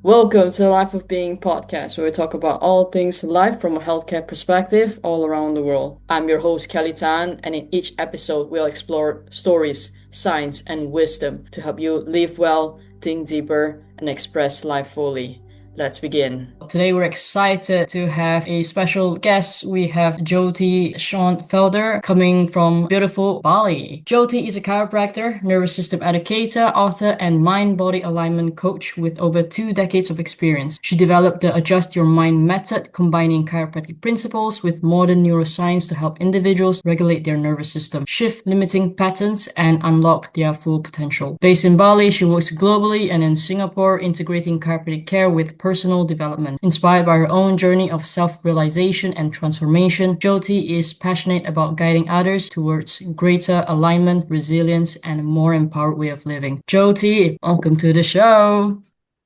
Welcome to the Life of Being podcast, where we talk about all things life from a healthcare perspective all around the world. I'm your host, Kelly Tan, and in each episode, we'll explore stories, science, and wisdom to help you live well, think deeper, and express life fully. Let's begin. Today we're excited to have a special guest. We have Jyoti Schonfelder coming from beautiful Bali. Jyoti is a chiropractor, nervous system educator, author, and mind-body alignment coach with over 2 decades of experience. She developed the Adjust Your Mind method, combining chiropractic principles with modern neuroscience to help individuals regulate their nervous system, shift limiting patterns, and unlock their full potential. Based in Bali, she works globally and in Singapore, integrating chiropractic care with personal development. Inspired by her own journey of self-realization and transformation, Jyoti is passionate about guiding others towards greater alignment, resilience, and a more empowered way of living. Jyoti, welcome to the show.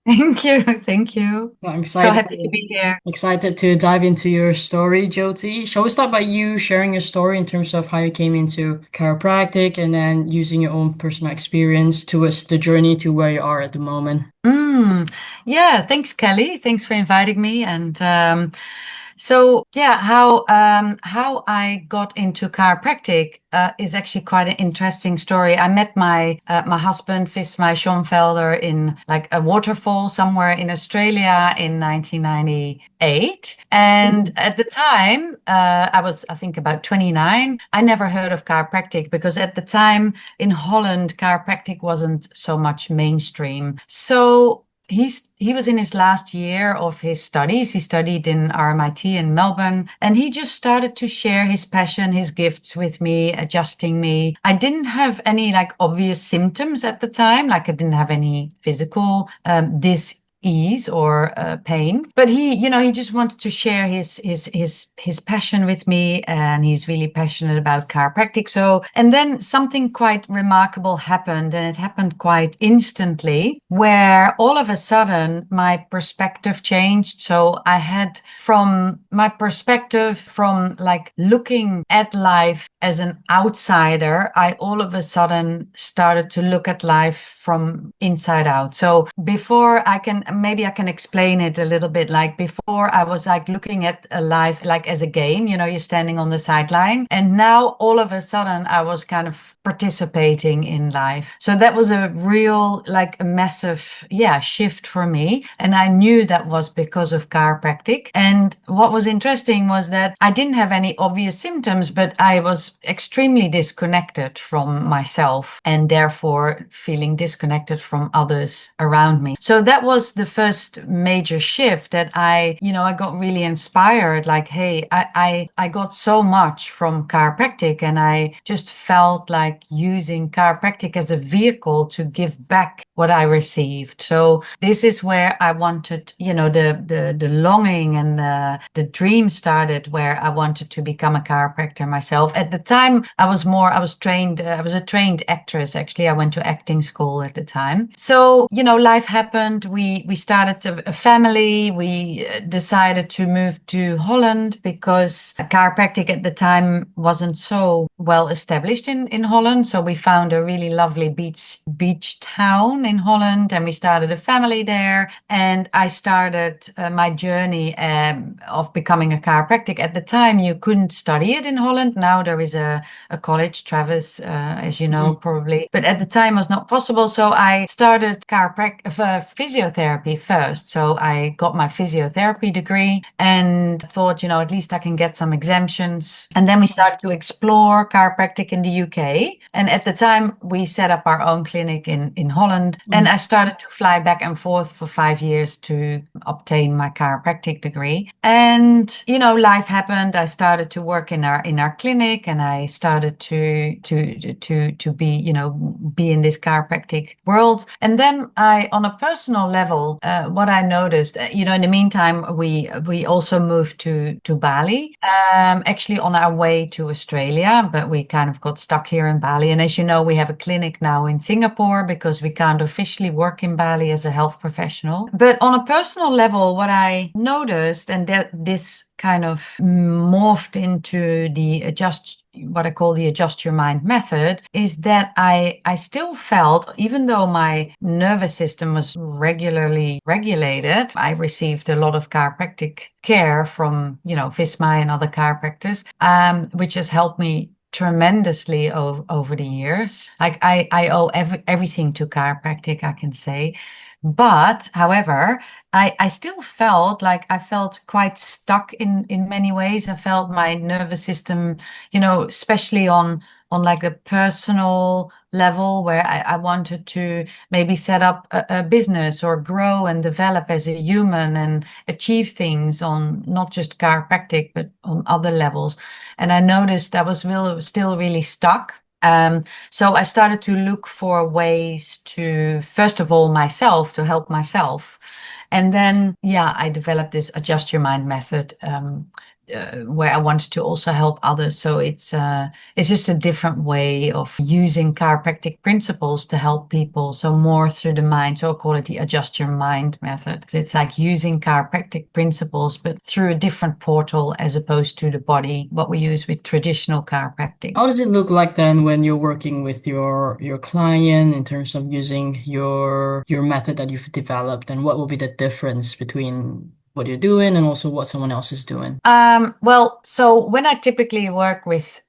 Thank you. Thank you. I'm So excited. happy to be here. Excited to dive into your story, Jyoti. Shall we start by you sharing your story in terms of how you came into chiropractic and then using your own personal experience towards the journey to where you are at the moment? Yeah, thanks, Kelly. Thanks for inviting me. How I got into chiropractic is actually quite an interesting story. I met my husband, my Schonfelder, in like a waterfall somewhere in Australia in 1998. And at the time, I was, I think, about 29. I never heard of chiropractic because at the time in Holland, chiropractic wasn't so much mainstream. So he was in his last year of his studies. He studied in RMIT in Melbourne, and he just started to share his passion, his gifts with me, adjusting me. I didn't have any like obvious symptoms at the time, like I didn't have any physical dis-ease or pain, but he just wanted to share his passion with me, and he's really passionate about chiropractic. So, and then something quite remarkable happened, and it happened quite instantly, where all of a sudden my perspective changed. So I had, from my perspective, from like looking at life as an outsider, I all of a sudden started to look at life from inside out. So before I can explain it a little bit. Like before, I was like looking at a life like as a game, you're standing on the sideline. And now all of a sudden I was kind of participating in life. So that was a real, like a massive, shift for me. And I knew that was because of chiropractic. And what was interesting was that I didn't have any obvious symptoms, but I was extremely disconnected from myself and therefore feeling disconnected from others around me. So that was the first major shift that I got really inspired. Like, hey, I got so much from chiropractic, and I just felt like using chiropractic as a vehicle to give back what I received. So this is where I wanted, the longing and the dream started, where I wanted to become a chiropractor myself. At the time, I was a trained actress. Actually, I went to acting school at the time. So, life happened. We started a family. We decided to move to Holland because chiropractic at the time wasn't so well established in Holland. So we found a really lovely beach town in Holland, and we started a family there. And I started my journey of becoming a chiropractic. At the time, you couldn't study it in Holland. Now there is a college, Travis, as you know, probably. But at the time, it was not possible. So I started physiotherapy first. So I got my physiotherapy degree and thought, at least I can get some exemptions. And then we started to explore chiropractic in the UK. And at the time, we set up our own clinic in Holland. And I started to fly back and forth for 5 years to obtain my chiropractic degree. And, life happened. I started to work in our clinic, and I started to be in this chiropractic world. And then on a personal level, what I noticed, in the meantime, we also moved to Bali, actually on our way to Australia, but we kind of got stuck here in Bali. And as you know, we have a clinic now in Singapore because we can't officially work in Bali as a health professional. But on a personal level, what I noticed, and that this kind of morphed into the Adjust what I call the adjust your mind method, is that I still felt, even though my nervous system was regularly regulated, I received a lot of chiropractic care from, Visma and other chiropractors, which has helped me tremendously over the years. Like I owe everything to chiropractic, I can say. But however, I still felt like I felt quite stuck in many ways. I felt my nervous system, especially on like a personal level where I wanted to maybe set up a business or grow and develop as a human and achieve things on not just chiropractic, but on other levels. And I noticed I was still really stuck. So I started to look for ways to, first of all, to help myself. And then, yeah, I developed this adjust your mind method, where I wanted to also help others. So it's just a different way of using chiropractic principles to help people. So more through the mind. So I call it the adjust your mind method. It's like using chiropractic principles, but through a different portal as opposed to the body, what we use with traditional chiropractic. How does it look like then when you're working with your client in terms of using your method that you've developed, and what will be the difference between what you're doing and also what someone else is doing? Well, so when I typically work with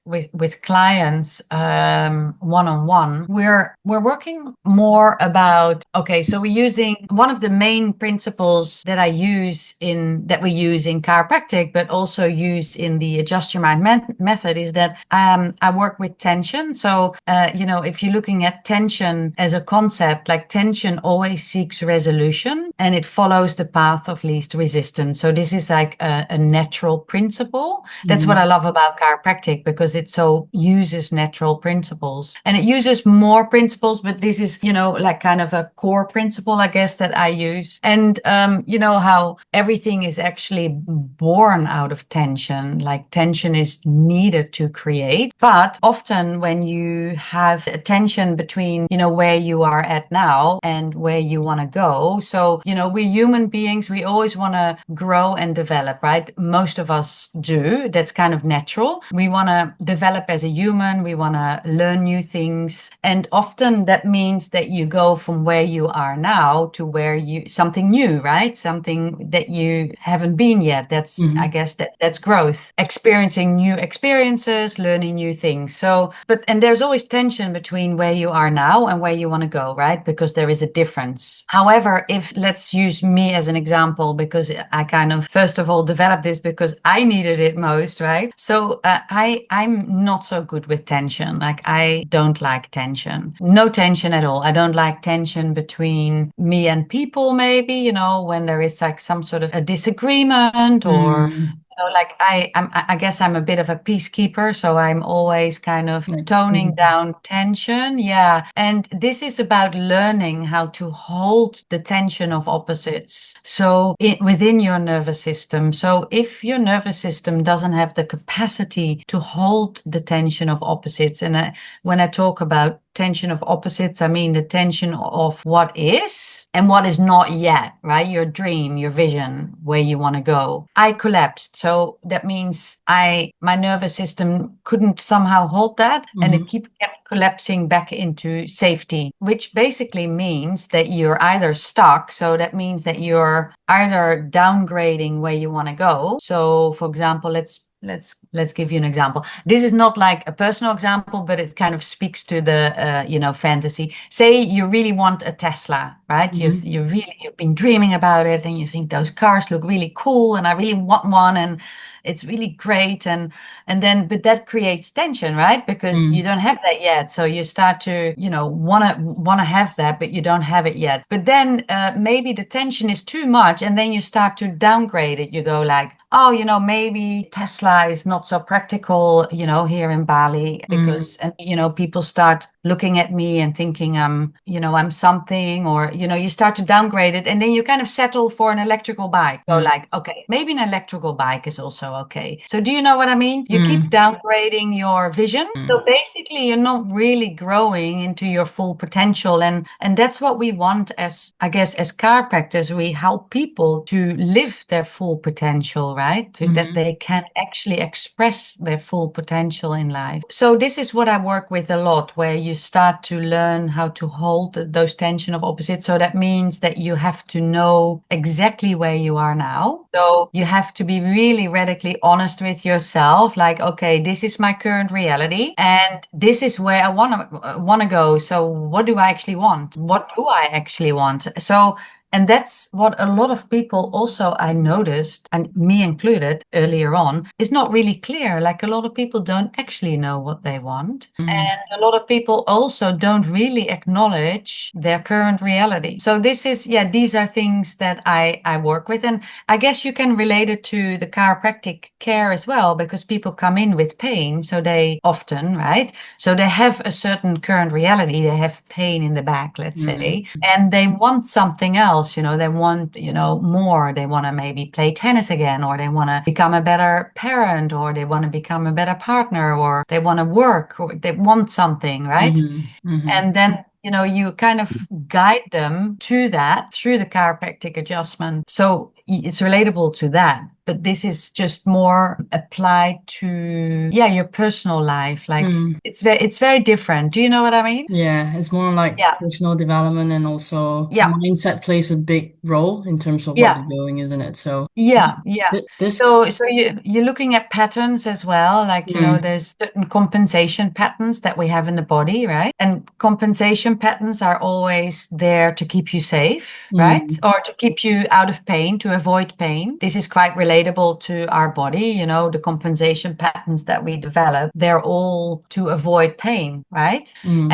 clients, one on one, we're working more about, okay, so we're using one of the main principles that we use in chiropractic, but also use in the adjust your mind method, is that I work with tension. So if you're looking at tension as a concept, like tension always seeks resolution and it follows the path of least resistance. So this is like a natural principle. That's what I love about chiropractic, because it so uses natural principles, and it uses more principles, but this is, like kind of a core principle, I guess, that I use. And how everything is actually born out of tension, like tension is needed to create. But often when you have a tension between, where you are at now and where you want to go. So, we're human beings, we always want to grow and develop, right? Most of us do. That's kind of natural. We want to develop as a human. We want to learn new things. And often that means that you go from where you are now to something new, right? Something that you haven't been yet. That's, I guess that's growth, experiencing new experiences, learning new things. So, and there's always tension between where you are now and where you want to go, right? Because there is a difference. However, let's use me as an example, because I kind of, first of all, developed this because I needed it most, right? So I'm not so good with tension. Like, I don't like tension. No tension at all. I don't like tension between me and people, maybe, when there is like some sort of a disagreement, or like I guess I'm a bit of a peacekeeper, so I'm always kind of Like, toning down tension. Yeah. And this is about learning how to hold the tension of opposites. So within your nervous system. So if your nervous system doesn't have the capacity to hold the tension of opposites, and when I talk about tension of opposites, I mean the tension of what is and what is not yet, right? Your dream, your vision, where you want to go. I collapsed. So that means my nervous system couldn't somehow hold that, and it kept collapsing back into safety, which basically means that you're either stuck. So that means that you're either downgrading where you want to go. So for example, let's give you an example. This is not like a personal example, but it kind of speaks to the fantasy. Say you really want a Tesla, right? You've been dreaming about it, and you think those cars look really cool, and I really want one, and it's really great, but that creates tension, right? Because you don't have that yet, so you start to wanna have that, but you don't have it yet. But then maybe the tension is too much, and then you start to downgrade it. You go like, oh, maybe Tesla is not so practical, here in Bali, because, and, people start looking at me and thinking I'm something, or, you start to downgrade it, and then you kind of settle for an electrical bike. So like, okay, maybe an electrical bike is also okay. So do you know what I mean? You keep downgrading your vision. So basically you're not really growing into your full potential. And that's what we want as chiropractors. We help people to live their full potential, right? right? That Mm-hmm. they can actually express their full potential in life. So this is what I work with a lot, where you start to learn how to hold those tension of opposites. So that means that you have to know exactly where you are now. So you have to be really radically honest with yourself, like, okay, this is my current reality, and this is where I want to go. So what do I actually want? What do I actually want? So and that's what a lot of people also I noticed, and me included earlier on, is not really clear. Like a lot of people don't actually know what they want. Mm. And a lot of people also don't really acknowledge their current reality. So this is, yeah, these are things that I work with. And I guess you can relate it to the chiropractic care as well, because people come in with pain. So they often, right? So they have a certain current reality. They have pain in the back, let's Mm. say, and they want something else. They want, more. They want to maybe play tennis again, or they want to become a better parent, or they want to become a better partner, or they want to work, or they want something, right? Mm-hmm. Mm-hmm. And then, you kind of guide them to that through the chiropractic adjustment. So it's relatable to that. But this is just more applied to, yeah, your personal life. Like Mm. it's very different. Do you know what I mean? Yeah, it's more like Yeah. personal development, and also Yeah. mindset plays a big role in terms of what Yeah. you're doing, isn't it? So Yeah, yeah. this So you're looking at patterns as well, like, mm, there's certain compensation patterns that we have in the body, right? And compensation patterns are always there to keep you safe, right? mm, Or to keep you out of pain, to avoid pain. This is quite relatable to our body, the compensation patterns that we develop, they're all to avoid pain, right? mm.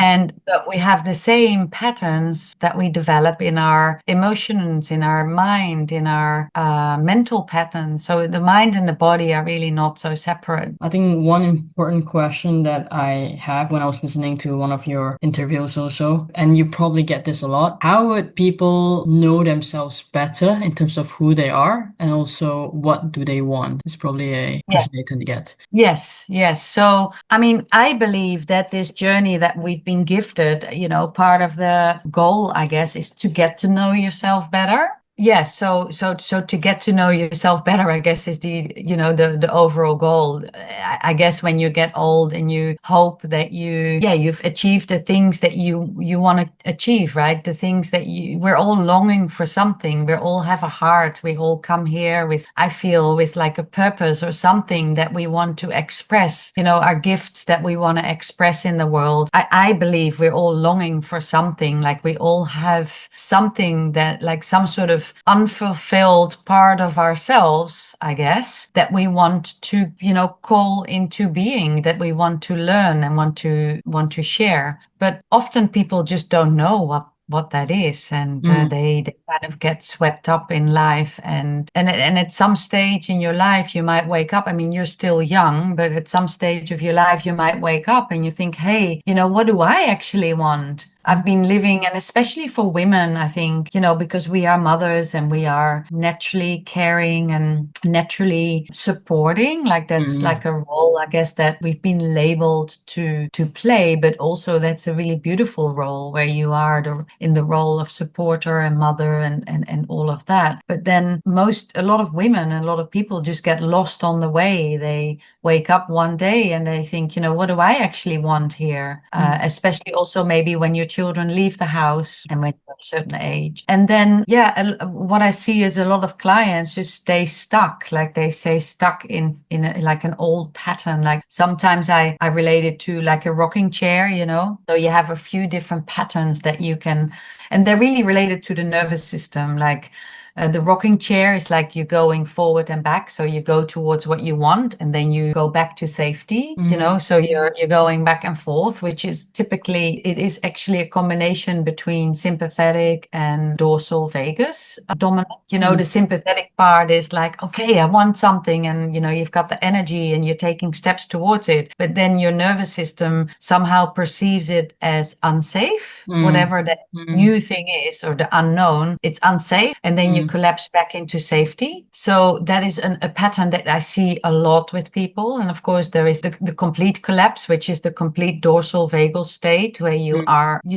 But we have the same patterns that we develop in our emotions, in our mind, in our mental patterns. So the mind and the body are really not so separate. I think one important question that I have when I was listening to one of your interviews also, and you probably get this a lot, how would people know themselves better in terms of who they are, and also what do they want? It's probably a Yeah. question they tend to get. Yes, yes. So, I mean, I believe that this journey that we've been gifted, part of the goal, I guess, is to get to know yourself better. Yes, so to get to know yourself better, I guess, is the overall goal. I guess when you get old and you hope that you've achieved the things that you want to achieve, right? The things that we're all longing for something. We all have a heart. We all come here with, I feel, with like a purpose or something that we want to express, our gifts that we want to express in the world. I believe we're all longing for something, like we all have something that, like some sort of unfulfilled part of ourselves, I guess, that we want to, call into being, that we want to learn and want to share. But often people just don't know what that is, and Mm, they kind of get swept up in life, and at some stage in your life you might wake up. I mean, you're still young, but at some stage of your life you might wake up and you think, hey, what do I actually want? I've been living, and especially for women, I think, because we are mothers and we are naturally caring and naturally supporting, like that's mm, like a role, I guess, that we've been labeled to play, but also that's a really beautiful role where you are in the role of supporter and mother and all of that. But then a lot of women and a lot of people just get lost on the way. They wake up one day and they think, what do I actually want here? mm, Especially also maybe when your children leave the house and when you're a certain age. And then, yeah, what I see is a lot of clients just stay stuck, like they say, stuck in like an old pattern. Like sometimes I relate it to like a rocking chair, So you have a few different patterns that you can, and they're really related to the nervous system. Like the rocking chair is like you're going forward and back. So you go towards what you want and then you go back to safety, mm, So you're going back and forth, which is typically, it is actually a combination between sympathetic and dorsal vagus dominant. The mm, sympathetic part is like, okay, I want something, and you've got the energy and you're taking steps towards it. But then your nervous system somehow perceives it as unsafe, mm, whatever that mm, new new thing is, or the unknown, it's unsafe, and then you collapse back into safety. So that is a pattern that I see a lot with people. And of course, there is the complete collapse, which is the complete dorsal vagal state, where you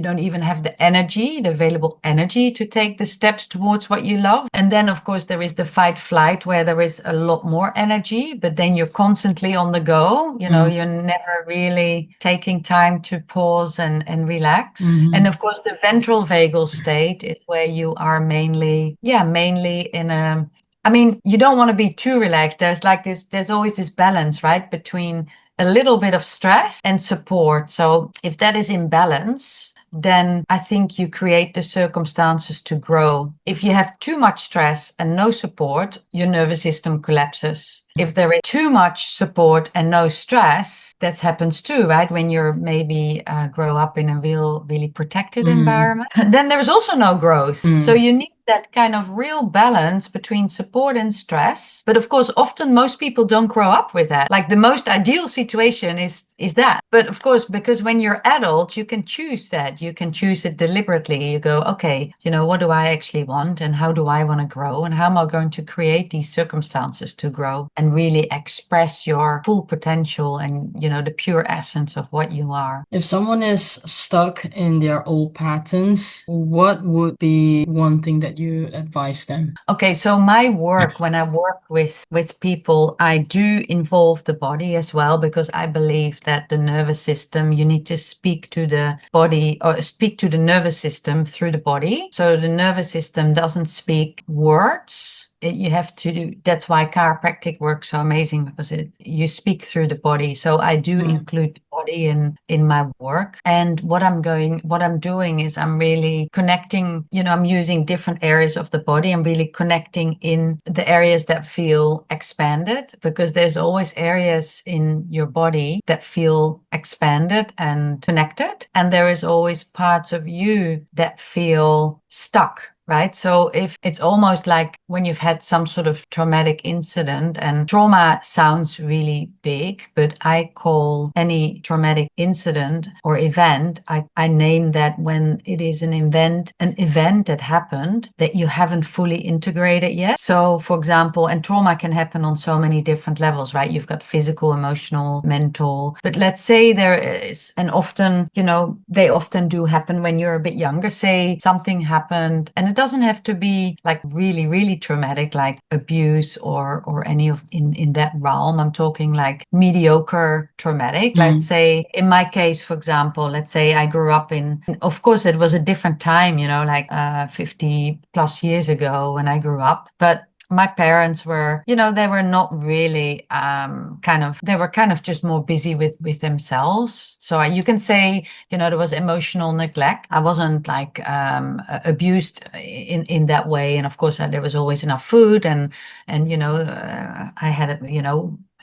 don't even have the energy, the available energy to take the steps towards what you love. And then, of course, there is the fight flight, where there is a lot more energy, but then you're constantly on the go. You're never really taking time to pause and relax. And of course, the ventral vagal state is where you are mainly in a, I mean, you don't want to be too relaxed. There's always this balance, right, between a little bit of stress and support. So if that is in balance, then I think you create the circumstances to grow. If you have too much stress and no support, your nervous system collapses. If there is too much support and no stress, that happens too, right? When you're maybe grow up in a really protected environment, then there's also no growth. So you need that kind of real balance between support and stress. But of course, often most people don't grow up with that. Like the most ideal situation is that. But of course, because when you're adult, you can choose that. You can choose it deliberately. You go, okay, what do I actually want, and how do I want to grow, and how am I going to create these circumstances to grow and really express your full potential and, the pure essence of what you are. If someone is stuck in their old patterns, what would be one thing that you advise them? Okay, so my work, when I work with people, I do involve the body as well, because I believe that the nervous system, you need to speak to the body or speak to the nervous system through the body. So the nervous system doesn't speak words. You have to, that's why chiropractic works so amazing, because you speak through the body. So I do include the body in my work. And what I'm doing is I'm really connecting, I'm using different areas of the body. I'm really connecting in the areas that feel expanded, because there's always areas in your body that feel expanded and connected. And there is always parts of you that feel stuck. Right. So if it's almost like when you've had some sort of traumatic incident, and trauma sounds really big, but I call any traumatic incident or event, I name that when it is an event that happened that you haven't fully integrated yet. So for example, and trauma can happen on so many different levels, right? You've got physical, emotional, mental, but let's say there is, and often, they often do happen when you're a bit younger. Say something happened, and it doesn't have to be like really, really traumatic, like abuse or any of in that realm. I'm talking like mediocre traumatic. Let's say in my case, for example, let's say I grew up of course it was a different time, like 50 plus years ago when I grew up, but my parents were, they were not really they were kind of just more busy with themselves. So you can say, there was emotional neglect. I wasn't like abused in that way. And of course, there was always enough food and I had,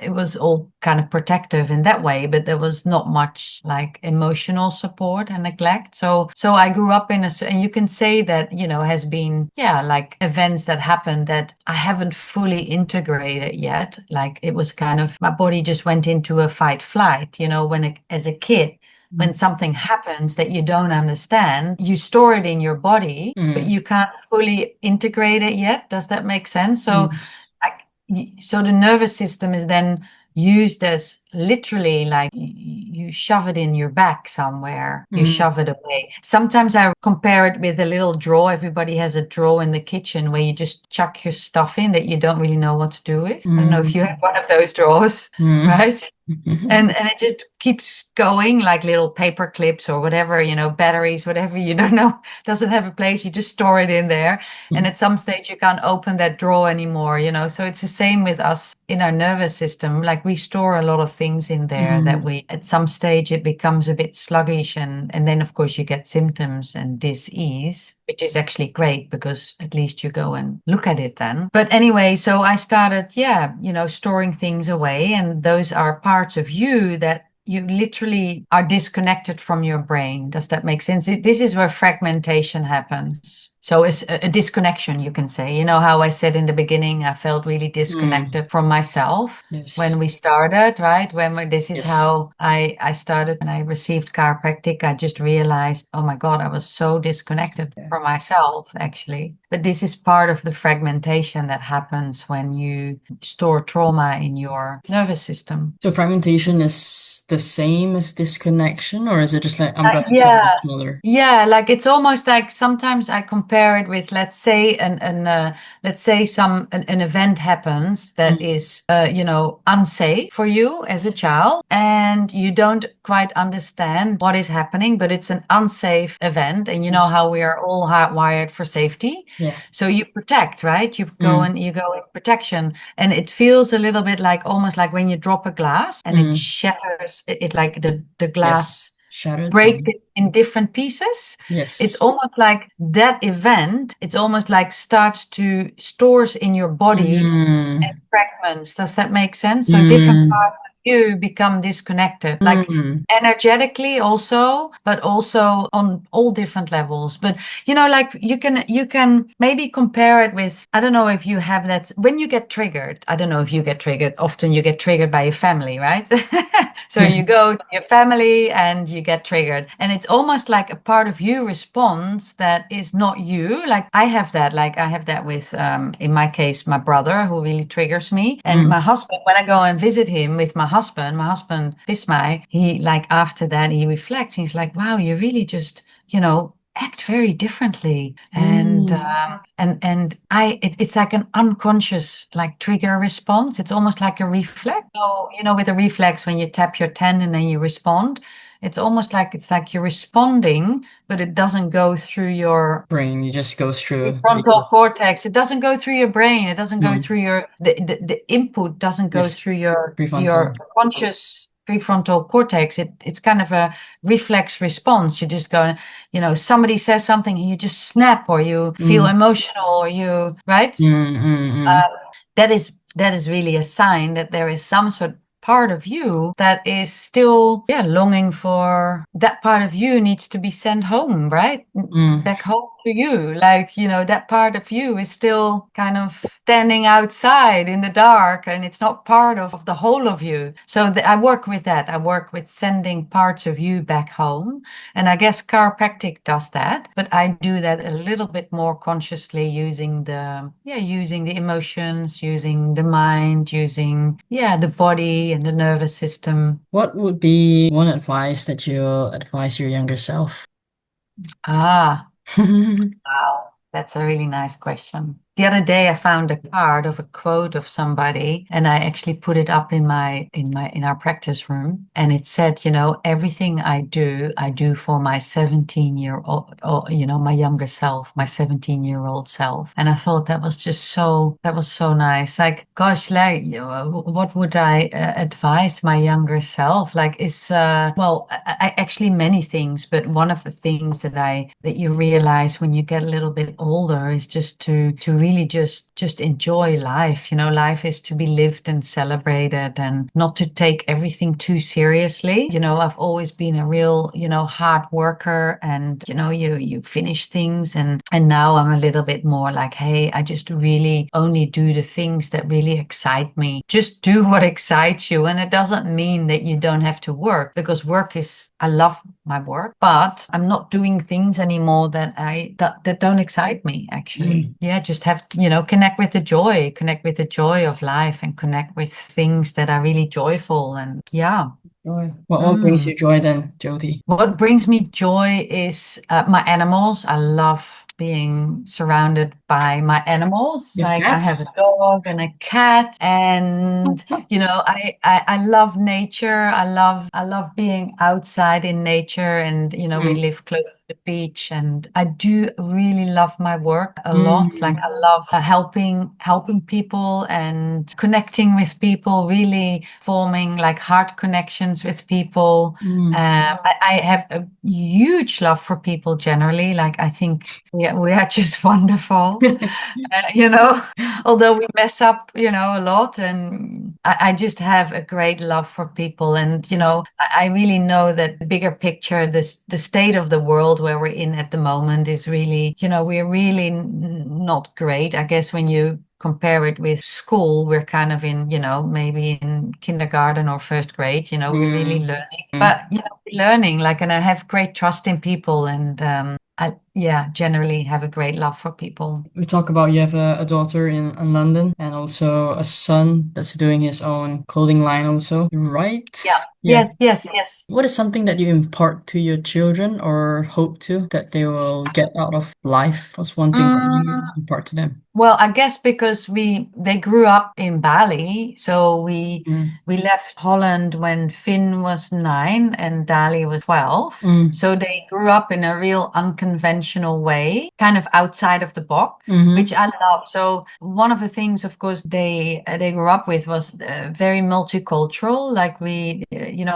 it was all kind of protective in that way, but there was not much like emotional support and neglect. So I grew up and you can say that, has been, like events that happened that I haven't fully integrated yet. Like it was kind of, my body just went into a fight flight, as a kid. When something happens that you don't understand, you store it in your body, but you can't fully integrate it yet. Does that make sense? So so the nervous system is then used as literally like you shove it in your back somewhere, you shove it away. Sometimes I compare it with a little drawer. Everybody has a drawer in the kitchen where you just chuck your stuff in that you don't really know what to do with. I don't know if you have one of those drawers, right? And it just keeps going, like little paper clips or whatever, batteries, whatever, you don't know, doesn't have a place. You just store it in there. And at some stage you can't open that drawer anymore, So it's the same with us in our nervous system. Like we store a lot of things in there that at some stage it becomes a bit sluggish. And then of course you get symptoms and dis-ease, which is actually great because at least you go and look at it then. But anyway, so I started, storing things away. And those are parts of you that you literally are disconnected from your brain. Does that make sense? This is where fragmentation happens. So it's a disconnection, you can say. You know how I said in the beginning, I felt really Mm. disconnected from myself Yes. when we started, right? This is Yes. how I started when I received chiropractic. I just realized, oh my God, I was so disconnected Yeah. from myself, actually. But this is part of the fragmentation that happens when you store trauma in your nervous system. So fragmentation is the same as disconnection, or is it just like I'm gonna tell Yeah, it smaller? yeah, like it's almost like sometimes I compare it with, let's say, let's say an event happens that Mm. is, unsafe for you as a child, and you don't quite understand what is happening, but it's an unsafe event, and you know Yes. how we are all hardwired for safety, Yeah. so you protect, right? Mm. You go in protection, and it feels a little bit like almost like when you drop a glass and it Mm. shatters, it like the Yes. glass Shattered breaks some. it in different pieces. It's Yes. almost like that event, it's almost like starts to stores in your body Mm. fragments. Does that make sense? So different Mm. parts of you become disconnected, like Mm. energetically also, but also on all different levels. But like you can maybe compare it with, I don't know if you have that when you get triggered. I don't know if you get triggered. Often you get triggered by your family, right? So you go to your family and you get triggered. And it's almost like a part of you responds that is not you. Like I have that with, in my case, my brother who really triggers me. And my Mm. husband, when I go and visit him with my husband, Vismai, he like after that, he reflects. He's like, wow, you really just, act very differently, and Mm. it's like an unconscious like trigger response. It's almost like a reflex. So with a reflex, when you tap your ten and then you respond, it's like you're responding, but it doesn't go through your Brain, it just goes through prefrontal the cortex. It doesn't go through your brain. It doesn't go mm. through the input doesn't go Yes. through your Prefrontal. conscious prefrontal cortex. It's kind of a reflex response. You just go, somebody says something and you just snap, or you feel Mm. emotional, or you, right? Mm. Mm. Uh, Mm. that is really a sign that there is some sort of part of you that is still, yeah, longing for that part of you needs to be sent home, right? Mm. Back home to you. Like, that part of you is still kind of standing outside in the dark, and it's not part of the whole of you. So I work with that. I work with sending parts of you back home. And I guess chiropractic does that, but I do that a little bit more consciously using the emotions, using the mind, using, the body and the nervous system. What would be one advice that you'll advise your younger self? Ah, wow, that's a really nice question. The other day I found a card of a quote of somebody, and I actually put it up in our practice room, and it said, everything I do for my 17-year-old, or, my younger self, my 17-year-old self. And I thought that was so nice. Like, gosh, like, what would I advise my younger self? Like, I actually many things, but one of the things that you realize when you get a little bit older is just to really just enjoy life. Life is to be lived and celebrated, and not to take everything too seriously. I've always been a real, hard worker, and you finish things, and now I'm a little bit more like, hey, I just really only do the things that really excite me. Just do what excites you, and it doesn't mean that you don't have to work, because I love my work, but I'm not doing things anymore that don't excite me, actually. Mm. Yeah, just have, connect with the joy of life, and connect with things that are really joyful. And yeah. Joy. What brings Mm. you joy then, Jyoti? What brings me joy is my animals. I love being surrounded by my animals. You have Like, I have a cats? dog and a cat, and I love nature. I love being outside in nature, and we Mm. live close to the beach, and I do really love my work a lot. Like, Mm. I love helping people and connecting with people, really forming like heart connections with people. Mm. I have a huge love for people generally. Like, I think we are just wonderful, although we mess up, a lot. And I just have a great love for people. And, I really know that the bigger picture, the state of the world world where we're in at the moment is really, we're really not great. I guess when you compare it with school, we're kind of in, maybe in kindergarten or first grade, we're really Mm. learning. Mm. But, we're learning, like, and I have great trust in people and I, yeah, generally have a great love for people. We talk about you have a daughter in London and also a son that's doing his own clothing line also, Yeah. right? Yeah. Yes, yes, yes. What is something that you impart to your children or hope to that they will get out of life? What's one thing that you Mm, impart to them? Well, I guess because they grew up in Bali, so Mm. we left Holland when Finn was 9 and Dali was 12. Mm. So they grew up in a real unconventional way, kind of outside of the box, Mm-hmm. which I love. So one of the things, of course, they grew up with was very multicultural. Like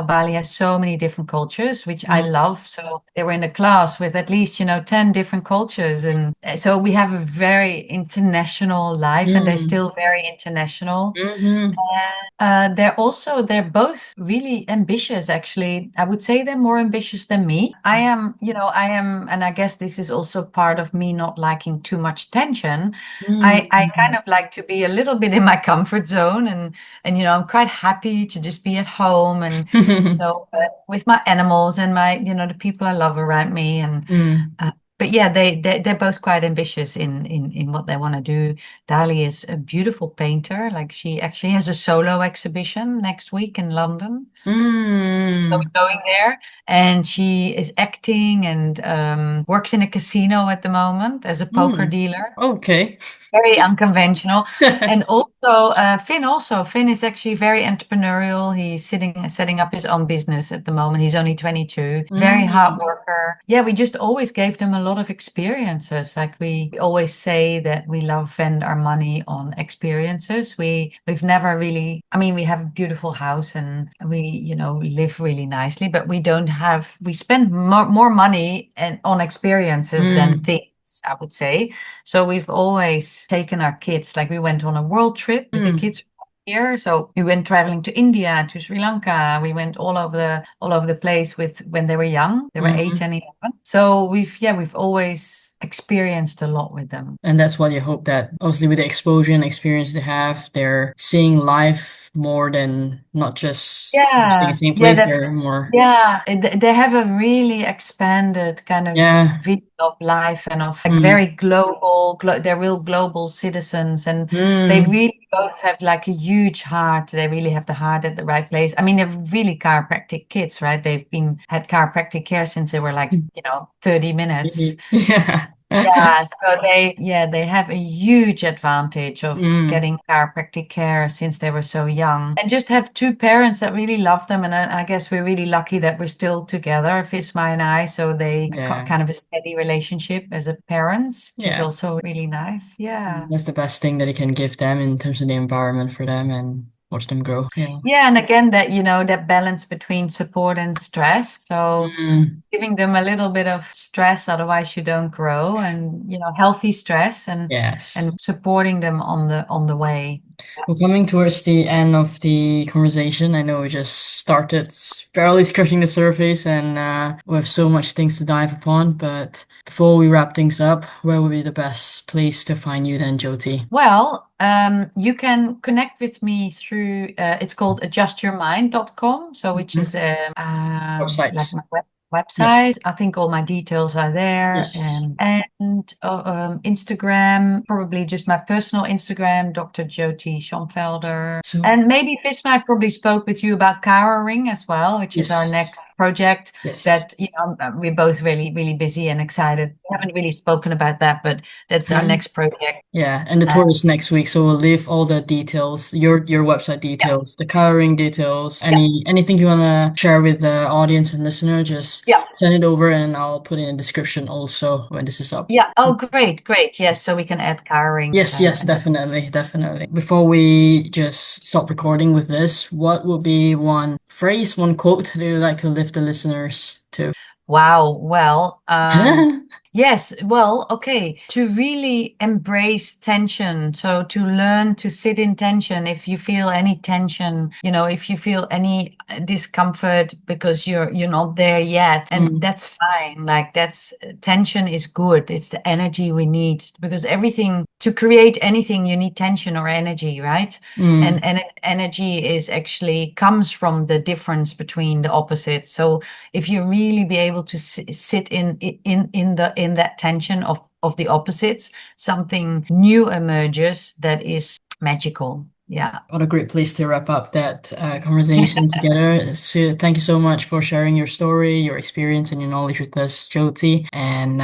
Bali has so many different cultures, which I Mm. love. So they were in a class with at least 10 different cultures, and so we have a very international life, and they're Mm. still very international. Mm-hmm. They're both really ambitious, actually. I would say they're more ambitious than me. And I guess this is also part of me not liking too much tension. I kind Mm. of like to be a little bit in my comfort zone, and I'm quite happy to just be at home and with my animals and the people I love around me. And Mm. but yeah, they're both quite ambitious in what they want to do. Dali is a beautiful painter. Like, she actually has a solo exhibition next week in London. So Mm. we're going there, and she is acting and works in a casino at the moment as a poker Mm. dealer. Okay. Very unconventional. And Finn is actually very entrepreneurial. He's setting up his own business at the moment. He's only 22, very hard Mm. worker. Yeah, we just always gave them a lot of experiences. Like, we always say that we love spend our money on experiences. We've never really, I mean, we have a beautiful house and we, live really nicely, but we spend more money on experiences than Mm. things, I would say. So we've always taken our kids, like, we went on a world trip with the Mm. kids here. So we went traveling to India, to Sri Lanka. We went all over the place with when they were young. They were 8 Mm. and 11. So we've always experienced a lot with them. And that's what you hope that obviously with the exposure and experience they have, they're seeing life more than not just staying in the Yeah, same yeah, place. They're more, they have a really expanded kind of yeah. vision of life and of, like, Mm. very global. They're real global citizens, and they Mm. really both have like a huge heart. They really have the heart at the right place. I mean, they're really chiropractic kids, right? They've been had chiropractic care since they were like 30 minutes. Yeah. Yeah, so they have a huge advantage of Mm. getting chiropractic care since they were so young, and just have two parents that really love them. And I guess we're really lucky that we're still together, Visma and I. So they Yeah. kind of a steady relationship as a parents, which is Yeah. also really nice. Yeah. That's the best thing that you can give them in terms of the environment for them and watch them grow. Yeah. Yeah, and again, that balance between support and stress. So Mm. giving them a little bit of stress, otherwise you don't grow, and healthy stress, and Yes. supporting them on the way. We're coming towards the end of the conversation. I know we just started barely scratching the surface and we have so much things to dive upon. But before we wrap things up, where would be the best place to find you then, Jyoti? Well, you can connect with me through it's called adjustyourmind.com, so which is Mhm. like Website. my Yes. website. I think all my details are there, Yes. and Instagram, probably just my personal Instagram, Dr. Jyoti Schonfelder. So, And maybe Bisma, I probably spoke with you about Ring as well, which is our yes. next project Yes. that, we're both really, really busy and excited. We haven't really spoken about that, but that's our Mhm. next project. Yeah, and the Uh, tour is next week, so we'll leave all the details, your website yeah, details, the coloring details, yeah, anything you wanna share with the audience and listener, just yeah. send it over and I'll put it in the description also when this is up. Yeah. Oh, great, great. Yes, so we can add cowering. Yes, yes, definitely, definitely. Before we just stop recording with this, what would be one phrase, one quote that you would like to lift the listeners to? Wow. Well, Yes, well, okay, to really embrace tension. So to learn to sit in tension, if you feel any tension, if you feel any discomfort because you're not there yet, and Mm, that's fine. Like that's tension is good. It's the energy we need because everything to create anything you need tension or energy, right? mm. And energy is actually comes from the difference between the opposites. So if you really be able to sit in that tension of the opposites, something new emerges that is magical. Yeah. What a great place to wrap up that conversation together. So thank you so much for sharing your story, your experience, and your knowledge with us, Jyoti. And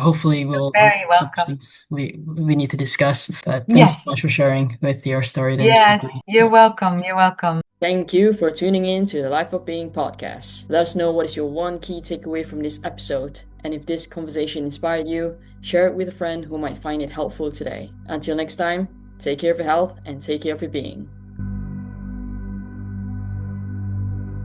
hopefully we'll have Very some welcome. things we need to discuss. But thanks so much Yes. for sharing with your story then, Yes. Jyoti. You're welcome. You're welcome. Thank you for tuning in to the Life of Being podcast. Let us know what is your one key takeaway from this episode. And if this conversation inspired you, share it with a friend who might find it helpful today. Until next time, take care of your health and take care of your being.